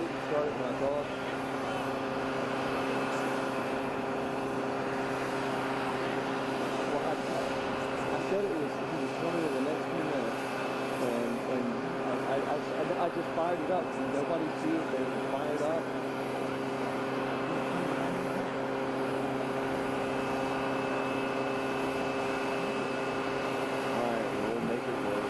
didn't start it when I thought. Well, I said he was coming in the next few minutes, and I just fired it up. Nobody sees it. They just fired up. All right, we'll make it work.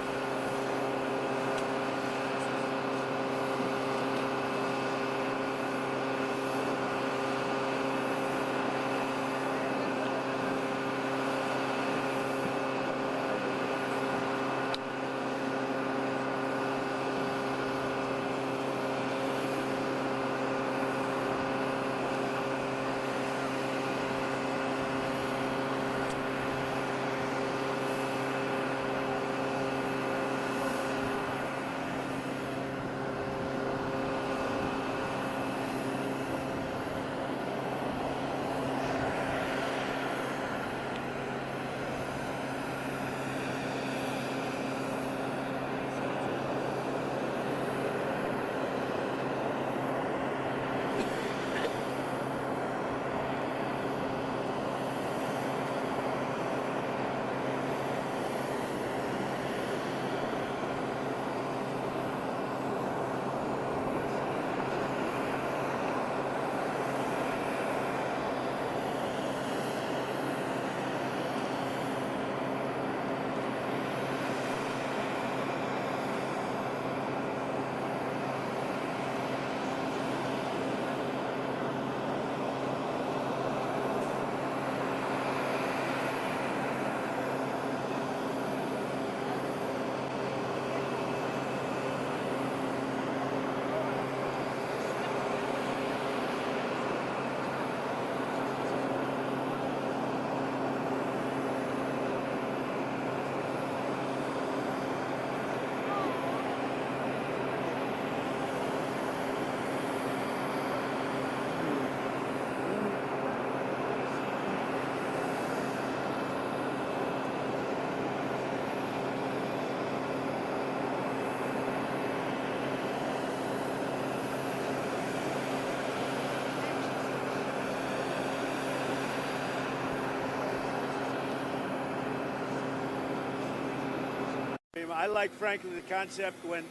I like, frankly, the concept when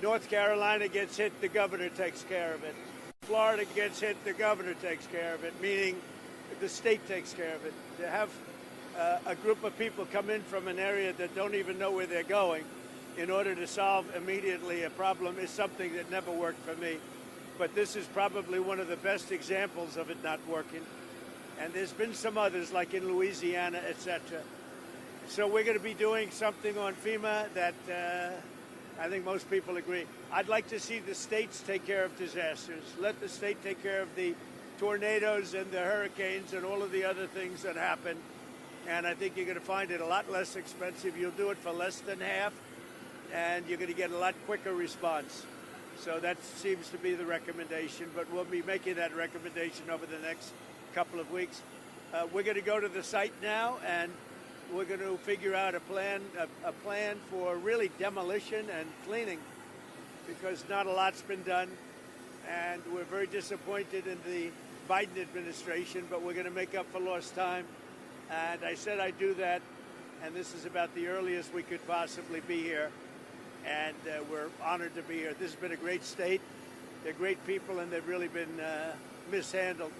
North Carolina gets hit, the governor takes care of it. Florida gets hit, the governor takes care of it, meaning the state takes care of it. To have a group of people come in from an area that don't even know where they're going in order to solve immediately a problem is something that never worked for me. But this is probably one of the best examples of it not working. And there's been some others, like in Louisiana, etc. So we're going to be doing something on FEMA that I think most people agree. I'd like to see the states take care of disasters. Let the state take care of the tornadoes and the hurricanes and all of the other things that happen. And I think you're going to find it a lot less expensive. You'll do it for less than half, and you're going to get a lot quicker response. So that seems to be the recommendation, but we'll be making that recommendation over the next couple of weeks. We're going to go to the site now, and we're going to figure out a plan for really demolition and cleaning, because not a lot's been done, and we're very disappointed in the Biden administration, but we're going to make up for lost time. And I said I'd do that, and this is about the earliest we could possibly be here, and we're honored to be here. This has been a great state. They're great people, and they've really been mishandled.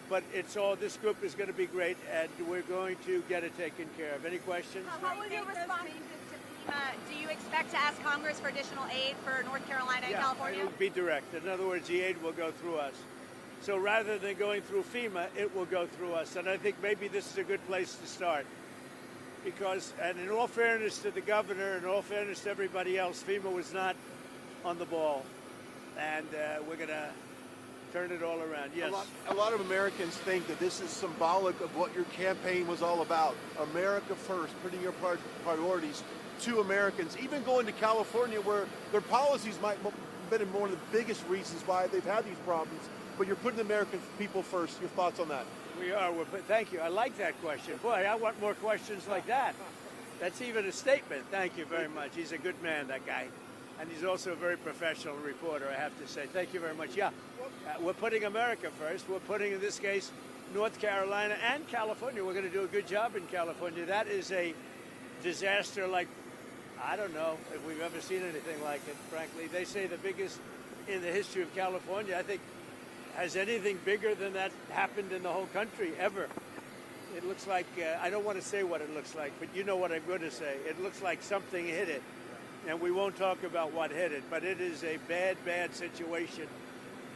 But it's all, this group is going to be great, and we're going to get it taken care of. Any questions? How will you respond to FEMA? Do you expect to ask Congress for additional aid for North Carolina and California? It'll be direct. In other words, the aid will go through us. So rather than going through FEMA, it will go through us. And I think maybe this is a good place to start. Because, and in all fairness to the governor, and in all fairness to everybody else, FEMA was not on the ball. And we're going to turn it all around. Yes. A lot of Americans think that this is symbolic of what your campaign was all about. America first, putting your priorities to Americans. Even going to California, where their policies might have been one of the biggest reasons why they've had these problems. But you're putting the American people first. Your thoughts on that? We are. Thank you. I like that question. Boy, I want more questions like that. That's even a statement. Thank you very much. He's a good man, that guy. And he's also a very professional reporter, I have to say. Thank you very much. Yeah, we're putting America first. We're putting, in this case, North Carolina and California. We're going to do a good job in California. That is a disaster like, I don't know if we've ever seen anything like it, frankly. They say the biggest in the history of California. I think, has anything bigger than that happened in the whole country ever? It looks like, I don't want to say what it looks like, but you know what I'm going to say. It looks like something hit it. And we won't talk about what hit it, but it is a bad, bad situation.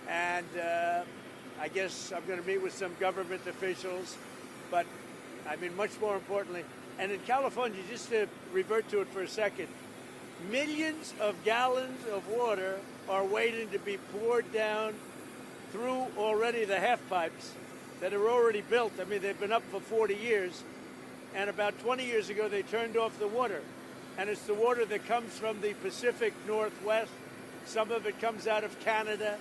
And I guess I'm going to meet with some government officials, but I mean, much more importantly, and in California, just to revert to it for a second, millions of gallons of water are waiting to be poured down through already the half pipes that are already built. I mean, they've been up for 40 years, and about 20 years ago, they turned off the water. And it's the water that comes from the Pacific Northwest. Some of it comes out of Canada,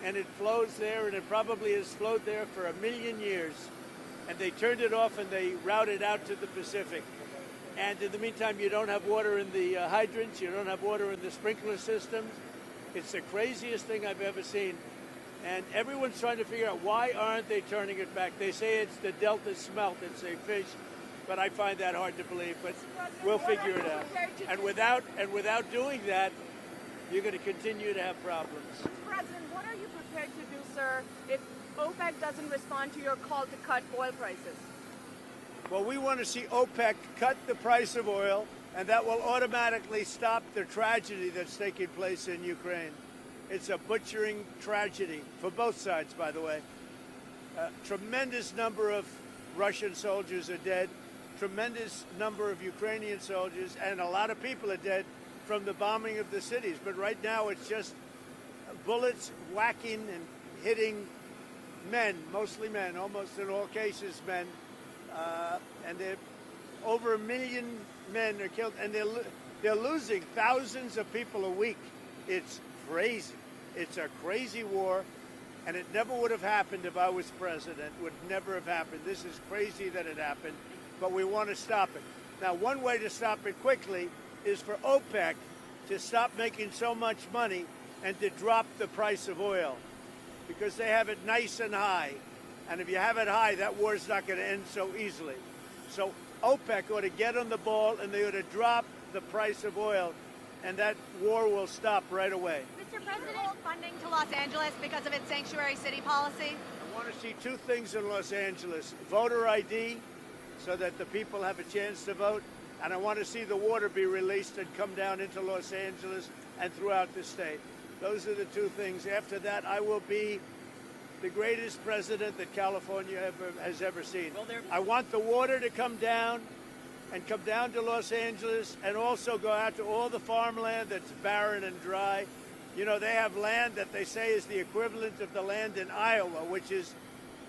and it flows there, and it probably has flowed there for 1 million years. And they turned it off, and they routed out to the Pacific. And in the meantime, you don't have water in the hydrants, you don't have water in the sprinkler systems. It's the craziest thing I've ever seen. And everyone's trying to figure out, why aren't they turning it back? They say it's the Delta smelt, it's a fish. But I find that hard to believe, but we'll figure it out. And without doing that, you're going to continue to have problems. Mr. President, what are you prepared to do, sir, if OPEC doesn't respond to your call to cut oil prices? Well, we want to see OPEC cut the price of oil, and that will automatically stop the tragedy that's taking place in Ukraine. It's a butchering tragedy for both sides, by the way. A tremendous number of Russian soldiers are dead. Tremendous number of Ukrainian soldiers, and a lot of people are dead from the bombing of the cities. But right now it's just bullets whacking and hitting men, mostly men, almost in all cases men. And over 1 million men are killed, and they're losing thousands of people a week. It's crazy. It's a crazy war, and it never would have happened if I was president. Would never have happened. This is crazy that it happened. But we want to stop it. Now, one way to stop it quickly is for OPEC to stop making so much money and to drop the price of oil, because they have it nice and high. And if you have it high, that war's not going to end so easily. So OPEC ought to get on the ball, and they ought to drop the price of oil, and that war will stop right away. Mr. President, funding to Los Angeles because of its sanctuary city policy? I want to see two things in Los Angeles: voter ID, so that the people have a chance to vote, and I want to see the water be released and come down into Los Angeles and throughout the state. Those are the two things. After that, I will be the greatest president that California has ever seen. I want the water to come down and come down to Los Angeles, and also go out to all the farmland that's barren and dry. You know, they have land that they say is the equivalent of the land in Iowa, which is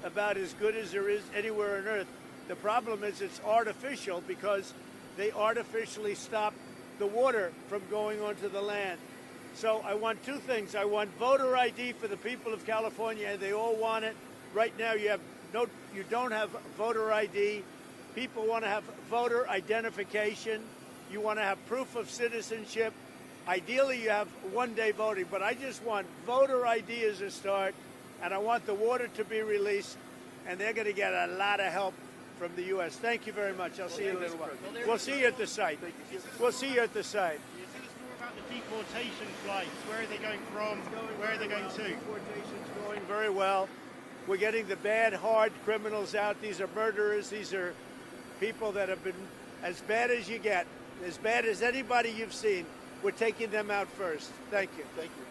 about as good as there is anywhere on earth. The problem is it's artificial, because they artificially stop the water from going onto the land. So I want two things. I want voter ID for the people of California, and they all want it. Right now you don't have voter ID. People want to have voter identification. You want to have proof of citizenship. Ideally, you have one-day voting, but I just want voter ID as a start, and I want the water to be released, and they're going to get a lot of help from the U.S. Thank you very much. I'll see you in a little while. We'll see you at the site. We'll see you at the site. About the deportation flights, where are they going from? Where are they going to? Deportation's going very well. We're getting the bad, hard criminals out. These are murderers. These are people that have been as bad as you get, as bad as anybody you've seen. We're taking them out first. Thank you. Thank you.